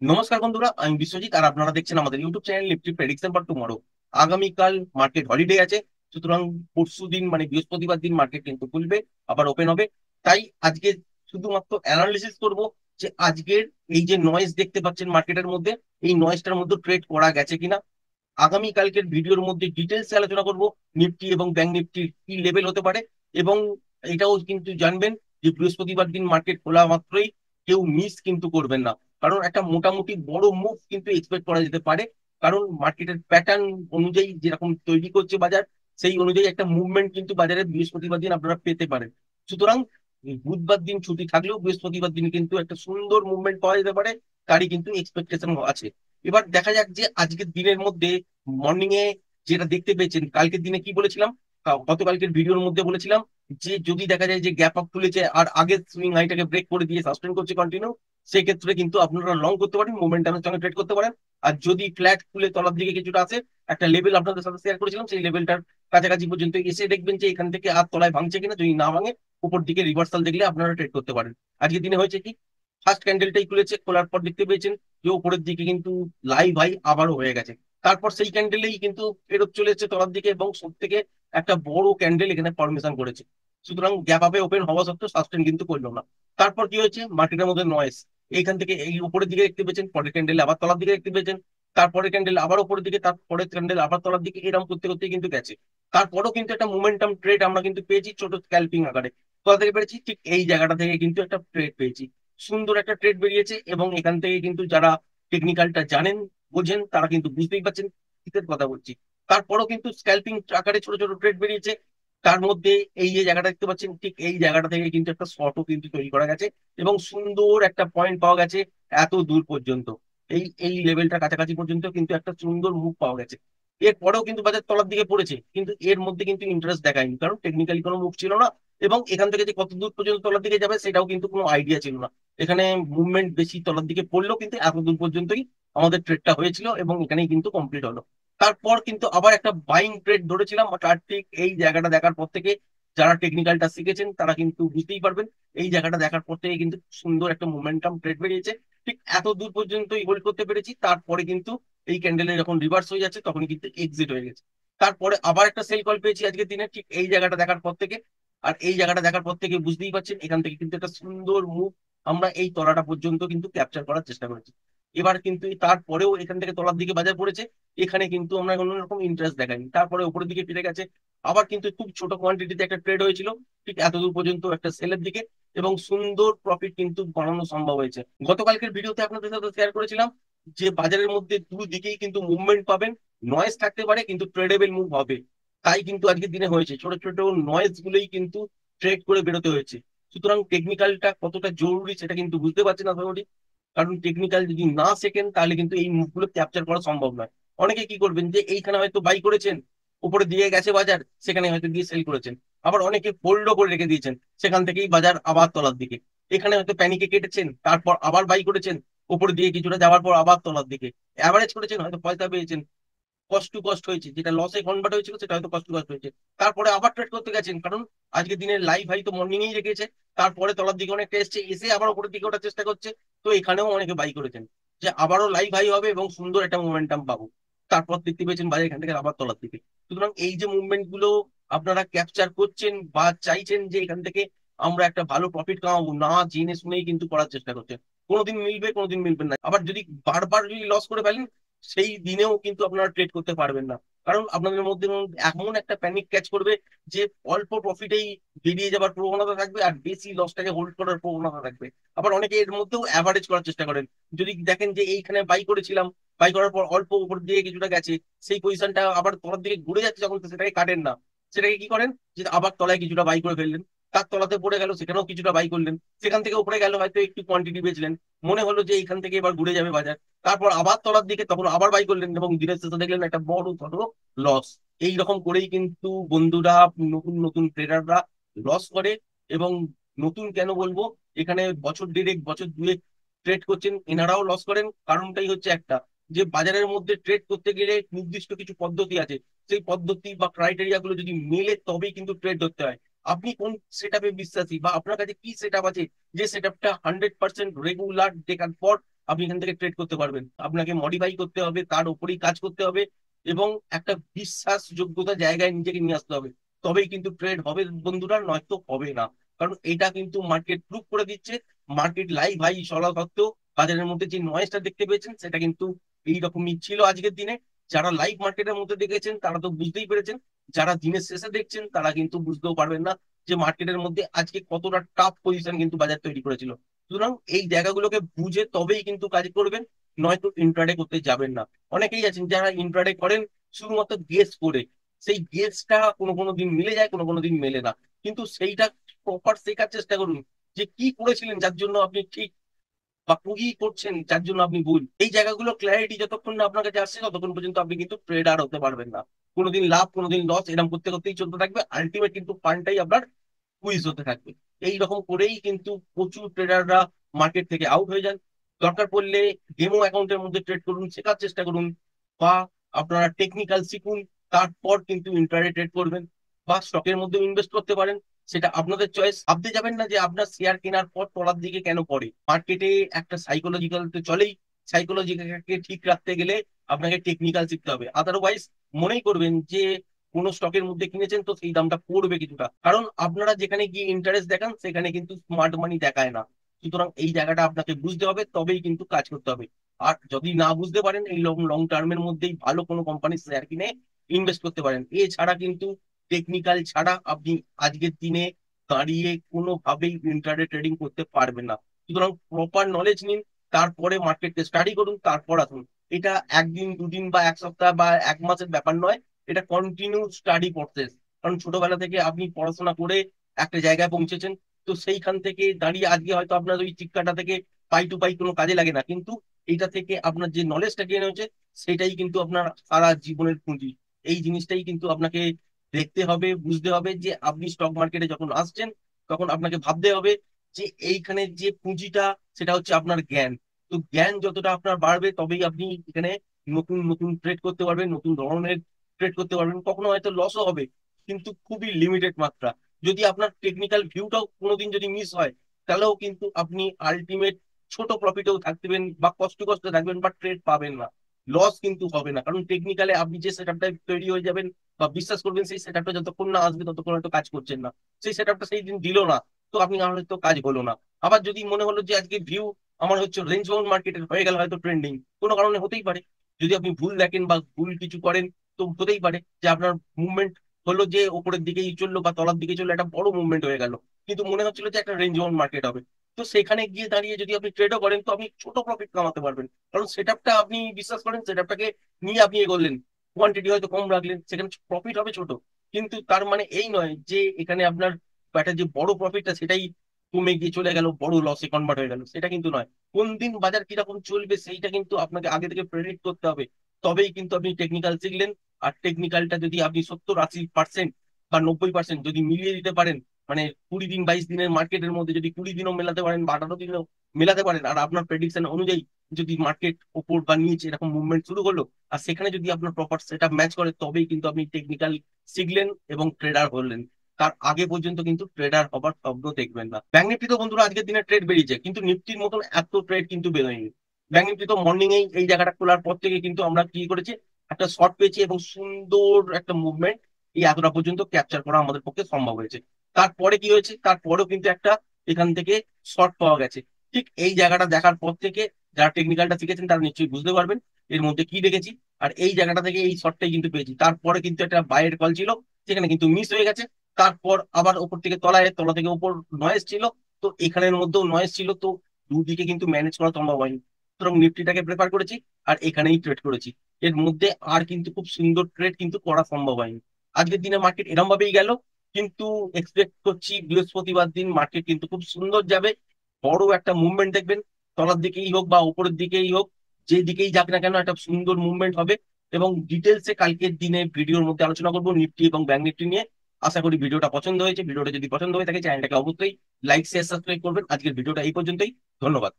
নমস্কার বন্ধুরা, আমি বিশ্বজিৎ আর আপনারা দেখছেন আমাদের YouTube channel Nifty prediction for tomorrow. আগামীকাল মার্কেট হলিডে আছে, সুতরাং পরশু দিন মানে বৃহস্পতিবার দিন মার্কেট কিন্তু খুলবে, আবার ওপেন হবে। তাই আজকে শুধুমাত্র অ্যানালিসিস করব যে আজকের এই যে নয়েজ দেখতে পাচ্ছেন মার্কেটের মধ্যে, এই নয়েজটার মধ্যে ট্রেড করা গেছে কিনা। আগামীকালকের ভিডিওর মধ্যে ডিটেলস আলোচনা করব নিফটি এবং ব্যাংক নিফটির কি লেভেল হতে পারে। এবং এটাও কিন্তু জানবেন যে বৃহস্পতিবার দিন মার্কেট খোলা মাত্রই কেউ মিস কিন্তু করবেন না, কারণ একটা মোটামুটি বড় মুভ কিন্তু এক্সপেক্ট করা যেতে পারে। কারণ মার্কেটের প্যাটার্ন অনুযায়ী যেরকম তৈরি করছে বাজার, সেই অনুযায়ী একটা মুভমেন্ট কিন্তু বাজারে বৃহস্পতিবার দিন আপনারা পেতে পারেন। সুতরাং বুধবার দিন ছুটি থাকলেও বৃহস্পতিবার দিন কিন্তু একটা সুন্দর মুভমেন্ট পাওয়া যেতে পারে, তারই কিন্তু এক্সপেকটেশন আছে। এবার দেখা যাক যে আজকের দিনের মধ্যে মর্নিং এ যেটা দেখতে পেয়েছেন, কালকের দিনে কি বলেছিলাম, গতকালকের ভিডিওর মধ্যে বলেছিলাম যে যদি দেখা যায় যে গ্যাপ আপ খুলেছে আর আগের সুইং হাইটাকে ব্রেক করে দিয়ে সাস্টেন করছে কন্টিনিউ, সেক্ষেত্রে কিন্তু আপনারা লং করতে পারেন, মোমেন্টামের সঙ্গে ট্রেড করতে পারেন। আর যদি ফ্ল্যাট খুলে তলার দিকে কিছুটা আসে, একটা লেভেল আপনাদের সাথে শেয়ার করেছিলাম, সেই লেভেলটার কাছাকাছি পর্যন্ত এসে দেখবেন যে এখান থেকে আর তলায় ভাঙছে কিনা। যদি না ভাঙে, উপর দিকে রিভার্সাল দেখলে আপনারা ট্রেড করতে পারেন। আজকের দিনে হয়েছে কি, ফার্স্ট ক্যান্ডেলটাই খুলেছে, খোলার পর দেখতে পেয়েছেন যে উপরের দিকে কিন্তু লাইভ হাই আবারও হয়ে গেছে। তারপর সেই ক্যান্ডেলেই কিন্তু ফেরত চলে এসেছে তলার দিকে এবং সব থেকে একটা বড় ক্যান্ডেল এখানে ফরমেশন করেছে। সুতরাং গ্যাপ আপে ওপেন হওয়া সত্ত্বেও সাস্টেন কিন্তু করলো না। তারপর কি হয়েছে, মার্কেটের মধ্যে নয়েস, এইখান থেকে এই উপরের দিকে দেখতে পেয়েছেন, পরের ক্যান্ডেল আবার তলার দিকে দেখতে পেয়েছেন, তারপরে ক্যান্ডেল আবার উপরের দিকে, তারপরে ক্যান্ডেল আবার তলার দিকে, এরকম করতে করতে কিন্তু গেছে। তারপরেও কিন্তু একটা মোমেন্টাম ট্রেড আমরা কিন্তু পেয়েছি ছোট স্ক্যাল্পিং আকারে। কোথা থেকে পেয়েছি, ঠিক এই জায়গাটা থেকে কিন্তু একটা ট্রেড পেয়েছি, সুন্দর একটা ট্রেড বেরিয়েছে। এবং এখান থেকে কিন্তু যারা টেকনিক্যালটা জানেন, বোঝেন, তারা কিন্তু বুঝতেই পারছেন কিসের কথা বলছি। তারপরও কিন্তু স্ক্যাল্পিং আকারে ছোট ছোট ট্রেড বেরিয়েছে। তার মধ্যে এই যে জায়গাটা দেখতে পাচ্ছেন, ঠিক এই জায়গাটা থেকে কিন্তু একটা শর্টও কিন্তু তৈরি করা গেছে এবং সুন্দর একটা পয়েন্ট পাওয়া গেছে এত দূর পর্যন্ত। এই এই লেভেলটা কাছাকাছি পর্যন্ত কিন্তু একটা সুন্দর মুভ পাওয়া গেছে। এরপরেও কিন্তু বাজার তলার দিকে পড়েছে, কিন্তু এর মধ্যে কিন্তু ইন্টারেস্ট দেখায়নি, কারণ টেকনিক্যালি কোনো মুভ ছিল না। এবং এখান থেকে যে কত দূর পর্যন্ত তলার দিকে যাবে সেটাও কিন্তু কোনো আইডিয়া ছিল না। এখানে মুভমেন্ট বেশি তলার দিকে পড়লেও কিন্তু এত দূর পর্যন্তই আমাদের ট্রেডটা হয়েছিল এবং এখানেই কিন্তু কমপ্লিট হলো। তারপর কিন্তু আবার একটা বাইং ট্রেড ধরেছিলাম, তার ঠিক এই জায়গাটা দেখার পর থেকে যারা টেকনিক্যালটা শিখেছেন তারা কিন্তু বুঝতেই পারবেন। এই জায়গাটা দেখার পর থেকে কিন্তু সুন্দর একটা মোমেন্টাম ট্রেড বেরিয়েছে। ঠিক এত দূর পর্যন্তই হোল্ড করতে পেরেছি, তারপরে কিন্তু এই ক্যান্ডেলে যখন রিভার্স হয়ে যাচ্ছে তখনই কিন্তু এক্সিট হয়ে গেছে। তারপরে আবার একটা সেল কল পেয়েছি আজকের দিনে, ঠিক এই জায়গাটা দেখার পর থেকে। আর এই জায়গাটা দেখার পর থেকে বুঝতেই পারছেন এখান থেকে কিন্তু একটা সুন্দর মুভ আমরা এই তলাটা পর্যন্ত কিন্তু ক্যাপচার করার চেষ্টা করেছি। এবার কিন্তু তারপরেও এখান থেকে তলার দিকে বাজার পড়েছে, এখানে কিন্তু আমরা কোনো রকম ইন্টারেস্ট দেখাইনি, তারপরে উপরের দিকে ফিরে গেছে। আবার কিন্তু খুব ছোট কোয়ান্টিটিতে একটা ট্রেড হয়েছিল ঠিক এতদূর পর্যন্ত একটা সেলের দিকে, এবং সুন্দর প্রফিট কিন্তু বানানো সম্ভব হয়েছে। গতকালকের ভিডিওতে আপনাদের সাথে শেয়ার করেছিলাম যে বাজারের মধ্যে দুই দিকেই কিন্তু মুভমেন্ট পাবেন, নয়েজ থাকতে পারে কিন্তু ট্রেডেবল মুভ হবে। তাই কিন্তু আজকের দিনে হয়েছে, ছোট ছোট নয়েজ গুলোই কিন্তু ট্রেড করে বেরোতে হয়েছে। সুতরাং টেকনিক্যালটা কতটা জরুরি সেটা কিন্তু বুঝতে পারছেন আশা করি, কারণ টেকনিক্যাল যদি না শেখেন তাহলে কিন্তু এই মুভগুলো ক্যাপচার করা সম্ভব নয়। অনেকে কি করবেন যে এইখানে হয়তো বাই করেছেন, উপরে দিয়ে গেছে বাজার, সেখানে হয়তো দিয়ে সেল করেছেন। আবার অনেকে হোল্ডও করে রেখে দিয়েছেন, সেখান থেকেই বাজার আবার তলার দিকে। এখানে হয়তো প্যানিকে কেটেছেন, তারপর আবার বাই করেছেন, উপরে দিয়ে কিছুটা যাওয়ার পর আবার তলার দিকে অ্যাভারেজ করেছেন, হয়তো পয়সা পেয়েছেন, কষ্ট টু কষ্ট হয়েছে, যেটা লসে কনভার্ট হয়েছিল সেটা হয়তো কষ্ট টু কষ্ট হয়েছে। তারপরে আবার ট্রেড করতে গেছেন, কারণ আজকে দিনের লাইভ হাই তো মর্নিং এই রেখেছে, তারপরে তলার দিকে অনেকটা এসছে, এসে আবার উপরের দিকে ওঠার চেষ্টা করছে। তো এখানেও অনেকে বাই করেছেন যে আবারও লাইভ হাই হবে এবং সুন্দর একটা মোমেন্টাম পাবো। তারপর দেখতে পেয়েছেন বাজার এখান থেকে আবার তলার দিকে। সুতরাং এই যে মুভমেন্ট গুলো আপনারা ক্যাপচার করছেন বা চাইছেন যে এখান থেকে আমরা একটা ভালো প্রফিট কামাবো, না জেনে শুনেই কিন্তু করার চেষ্টা করছেন। কোনোদিন মিলবে কোনোদিন মিলবে না, আবার যদি বারবার যদি লস করে ফেলেন সেই দিনেও কিন্তু আপনারা ট্রেড করতে পারবেন না। কারণ আপনাদের মধ্যে এমন একটা প্যানিক ক্যাচ করবে যে অল্প প্রফিটেই বেরিয়ে যাবার প্রবণতা থাকবে আর বেশি লসটাকে হোল্ড করার প্রবণতা থাকবে। আবার অনেকে এর মধ্যেও অ্যাভারেজ করার চেষ্টা করেন, যদি দেখেন যে এইখানে বাই করেছিলাম, বাই করার পর অল্প উপর দিয়ে কিছুটা গেছে, সেই পজিশনটা আবার তলার দিকে ঘুরে যাচ্ছে যখন, তো সেটাকে কাটেন না, সেটাকে কি করেন যে আবার তলায় কিছুটা বাই করে ফেললেন, তার তলাতে পড়ে গেল সেখানেও কিছুটা বাই করলেন, সেখান থেকে উপরে গেল হয়তো একটু কোয়ান্টিটি বেচলেন, মনে হলো যে এইখান থেকে এবার ঘুরে যাবে বাজার, তারপর আবার তলার দিকে তখন আবার বাই করলেন এবং দিনের শেষে দেখলেন একটা বড় ধরো লস। এই রকম করেই কিন্তু বন্ধুরা, নতুন নতুন ট্রেডাররা লস করে। এবং নতুন কেন বলবো, এখানে বছর দেড়েক বছর দুয়েক ট্রেড করছেন এনারাও লস করেন। কারণটাই হচ্ছে একটা, যে বাজারের মধ্যে ট্রেড করতে গেলে নির্দিষ্ট কিছু পদ্ধতি আছে, সেই পদ্ধতি বা ক্রাইটেরিয়া গুলো যদি মেলে তবেই কিন্তু ট্রেড ধরতে হয়। আপনি কোন সেট আপে বিশ্বাসী বা আপনার কাছে কি সেট আপ আছে, যে সেট আপটা 100% রেগুলার দেখার পর আপনি এখান থেকে ট্রেড করতে পারবেন। আপনাকে মডিফাই করতে হবে, তার উপরেই কাজ করতে হবে এবং একটা বিশ্বাসযোগ্যতা জায়গায় নিজেকে নিয়ে আসতে হবে, তবেই কিন্তু ট্রেড হবে বন্ধুরা, নয়তো হবে না। কারণ এটা কিন্তু মার্কেট প্রুভ করে দিচ্ছে। মার্কেট লাইভ হাই চলা সত্ত্বেও বাজারের মধ্যে যে নয়েজটা দেখতে পেয়েছেন সেটা কিন্তু এইরকমই ছিল আজকের দিনে। যারা লাইভ মার্কেটের মধ্যে দেখেছেন তারা তো বুঝতেই পেরেছেন, যারা দিনের শেষে দেখছেন তারা কিন্তু বুঝতেও পারবেন না যে মার্কেটের মধ্যে আজকে কতটা টাফ পজিশন কিন্তু বাজার তৈরি করেছিল। সুতরাং এই জায়গাগুলোকে বুঝে তবেই কিন্তু কাজ করবেন, নয়তো ইন্ট্রাডে করতে যাবেন না। অনেকেই আছেন যারা ইন্ট্রাডে করেন শুধুমাত্র গেস করে, সেই গেসটা কোনো কোনো দিন মিলে যায়, কোনো কোনো দিন মেলে না। কিন্তু সেইটা প্রপার শেখার চেষ্টা করুন যে কি করেছিলেন যার জন্য আপনি ঠিক, বা কি করছেন যার জন্য আপনি ভুল। এই জায়গাগুলো ক্ল্যারিটি যতক্ষণ না আপনার কাছে আসছে ততক্ষণ পর্যন্ত আপনি কিন্তু ট্রেডার হতে পারবেন না। কোনোদিন লাভ কোনোদিন লস এরকম করতে করতেই চলতে থাকবে, আলটিমেট কিন্তু ফান্ডটাই আপনার কুইজ হতে থাকবে। এই রকম করেই কিন্তু প্রচুর ট্রেডাররা মার্কেট থেকে আউট হয়ে যান। দরকার পড়লে ডেমো অ্যাকাউন্টের মধ্যে ট্রেড করুন, শেখার চেষ্টা করুন, বা আপনারা টেকনিক্যাল শিখুন, তারপর কিন্তু ইন্ট্রাডে ট্রেড করবেন, বা স্টকের মধ্যে ইনভেস্ট করতে পারেন। সেটা আপনাদের চয়েস। ভাবতে যাবেন না যে আপনার শেয়ার কেনার পর তলার দিকে কেন পড়ে। মার্কেটে একটা সাইকোলজিক্যাল তো চলেই, সাইকোলজিকে ঠিক রাখতে গেলে আপনাকে টেকনিক্যাল শিখতে হবে। আদারওয়াইজ মনেই করবেন যে কোনো স্টকের মধ্যে কিনেছেন তো সেই দামটা পড়বে কিছুটা, কারণ আপনারা যেখানে গিয়ে ইন্টারেস্ট দেখান সেখানে কিন্তু স্মার্ট মানি দেখায় না। সুতরাং এই জায়গাটা আপনাকে বুঝতে হবে, তবেই কিন্তু কাজ করতে হবে। আর যদি না বুঝতে পারেন এই লং লং টার্মের মধ্যেই ভালো কোনো কোম্পানির শেয়ার কিনে ইনভেস্ট করতে পারেন। এছাড়া কিন্তু টেকনিক্যাল ছাড়া আপনি আজকের দিনে দাঁড়িয়ে কোনোভাবেই ইন্টারডে ট্রেডিং করতে পারবেন না। সুতরাং প্রপার নলেজ নিন, তারপরে মার্কেটকে স্টাডি করুন, তারপর আসুন। এটা একদিন দুদিন বা এক সপ্তাহ বা এক মাসের ব্যাপার নয়, এটা কন্টিনিউ স্টাডি প্রসেস। কারণ ছোটবেলা থেকে আপনি পড়াশোনা করে একটা জায়গায় পৌঁছেছেন, তো সেইখান থেকে দাঁড়িয়ে আজকে হয়তো আপনার ওই চিৎকাটা থেকে পাই টু পাই কোনো কাজে লাগে না, কিন্তু এটা থেকে আপনার যে নলেজটা গেইন হয়েছে সেটাই কিন্তু আপনার সারা জীবনের পুঁজি। এই জিনিসটাই কিন্তু আপনাকে দেখতে হবে, বুঝতে হবে যে আপনি স্টক মার্কেটে যখন আসছেন তখন আপনাকে ভাবতে হবে যে এইখানে যে পুঁজিটা সেটা হচ্ছে আপনার জ্ঞান। তো জ্ঞান যতটা আপনার বাড়বে তবেই আপনি এখানে নতুন নতুন ট্রেড করতে পারবেন, নতুন ধরনের ট্রেড করতে পারবেন। কখনো হয়তো লসও হবে, কিন্তু খুবই লিমিটেড মাত্রা। যদি আপনার টেকনিক্যাল ভিউটাও কোনোদিন যদি মিস হয়, তাহলেও কিন্তু আপনি আলটিমেট ছোট প্রফিটেও থাকবেন বা কষ্ট কষ্ট থাকবেন, বা ট্রেড পাবেন না। লস কিন্তু হবে না, কারণ টেকনিক্যালে আপনি যে সেটআপটা তৈরি হয়ে যাবেন বা বিশ্বাস করবেন সেই সেটআপটা যতক্ষণ না আসবে ততক্ষণ হয়তো কাজ করছেন না। সেই সেটআপটা সেই দিন দিল না, তো আপনি আর হয়তো কাজ হলো না। আবার যদি মনে হলো যে আজকে ভিউ আমার হচ্ছে রেঞ্জ বাউন্ড মার্কেটের হয়ে গেল, হয়তো ট্রেন্ডিং কোনো কারণে হতেই পারে। যদি আপনি ভুল দেখেন বা ভুল কিছু করেন, তো হতেই পারে যে আপনার মুভমেন্ট হলো যে ওপরের দিকেই চললো বা তলার দিকে চললো, একটা বড় মুভমেন্ট হয়ে গেল, কিন্তু মনে হচ্ছিল যে একটা রেঞ্জ বাউন্ড মার্কেট হবে। তো সেখানে গিয়ে দাঁড়িয়ে যদি আপনি ট্রেডও করেন তো আপনি ছোট প্রফিট কামাতে পারবেন, কারণ সেটআপটা আপনি বিশ্বাস করেন, সেটআপটাকে নিয়ে আপনি এগোলেন, কোয়ান্টিটি হয়তো কম রাখলেন, সেখানে প্রফিট হবে ছোট। কিন্তু তার মানে এই নয় যে এখানে আপনার একটা যে বড় প্রফিটটা সেটাই কমে গিয়ে চলে গেল, বড় লসে কনভার্ট হয়ে গেল, সেটা কিন্তু নয়। কোন দিন বাজার কিরকম চলবে সেইটা কিন্তু আপনাকে আগে থেকে প্রেডিক্ট করতে হবে, তবেই কিন্তু আপনি টেকনিক্যাল শিখলেন। আর টেকনিক্যালটা যদি আপনি 70-80% বা 90% যদি মিলিয়ে দিতে পারেন, মানে 20 দিন 22 দিনের মার্কেটের মধ্যে যদি 20 দিনও মেলাতে পারেন বা 18 দিনও মেলাতে পারেন, আর আপনার প্রেডিকশন অনুযায়ী যদি মার্কেট ওপর বা নিচে এরকম মুভমেন্ট শুরু করলো, আর সেখানে যদি আপনার প্রপার সেটআপ ম্যাচ করে, তবেই কিন্তু আপনি টেকনিক্যাল শিখলেন এবং ট্রেডার হলেন। তার আগে পর্যন্ত কিন্তু ট্রেডার হবার স্বপ্ন দেখবেন না। ব্যাংক নিফটি তো বন্ধুরা আজকের দিনে ট্রেড বেরিয়েছে, কিন্তু নিফটির মতন এত ট্রেড কিন্তু বেরোয়নি। ব্যাংক নিফটি তো মর্নিং এই জায়গাটা খোলার পর থেকে কিন্তু আমরা কি করেছি, একটা শর্ট পেয়েছি এবং সুন্দর একটা মুভমেন্ট এই এতটা পর্যন্ত ক্যাপচার করা আমাদের পক্ষে সম্ভব হয়েছে। তারপরে কি হয়েছে, তারপরেও কিন্তু একটা এখান থেকে শর্ট পাওয়া গেছে। ঠিক এই জায়গাটা দেখার পর থেকে যারা টেকনিক্যালটা শিখেছেন তারা নিশ্চয়ই বুঝতে পারবেন এর মধ্যে কি দেখেছি। আর এই জায়গাটা থেকে এই শর্টটাই কিন্তু পেয়েছি, তারপরে কিন্তু একটা বাইরের কল ছিল, সেখানে কিন্তু মিস হয়ে গেছে। তারপর আবার ওপর থেকে তলায়, তলা থেকে ওপর নয়েজ ছিল, তো এখানের মধ্যেও নয়েজ ছিল, তো দুদিকে কিন্তু ম্যানেজ করা সম্ভব হয়নি। সুতরাং নিফটিটাকে প্রেফার করেছি আর এখানেই ট্রেড করেছি। এর মধ্যে আর কিন্তু খুব সুন্দর ট্রেড কিন্তু করা সম্ভব হয়নি। আজকের দিনে মার্কেট এরম ভাবেই গেল, কিন্তু এক্সপেক্ট করছি বৃহস্পতিবার দিন মার্কেট কিন্তু খুব সুন্দর যাবে। বড় একটা মুভমেন্ট দেখবেন, তলার দিকেই হোক বা উপরের দিকেই হোক, যে দিকেই যাক না কেন একটা সুন্দর মুভমেন্ট হবে। এবং ডিটেলসে কালকের দিনে ভিডিওর মধ্যে আলোচনা করবো নিফটি এবং ব্যাংক নিফটি নিয়ে। আশা করি ভিডিওটা পছন্দ হয়েছে। ভিডিওটা যদি পছন্দ হয়ে থাকে চ্যানেলটাকে অবশ্যই লাইক শেয়ার সাবস্ক্রাইব করবেন। আজকের ভিডিওটা এই পর্যন্তই। ধন্যবাদ।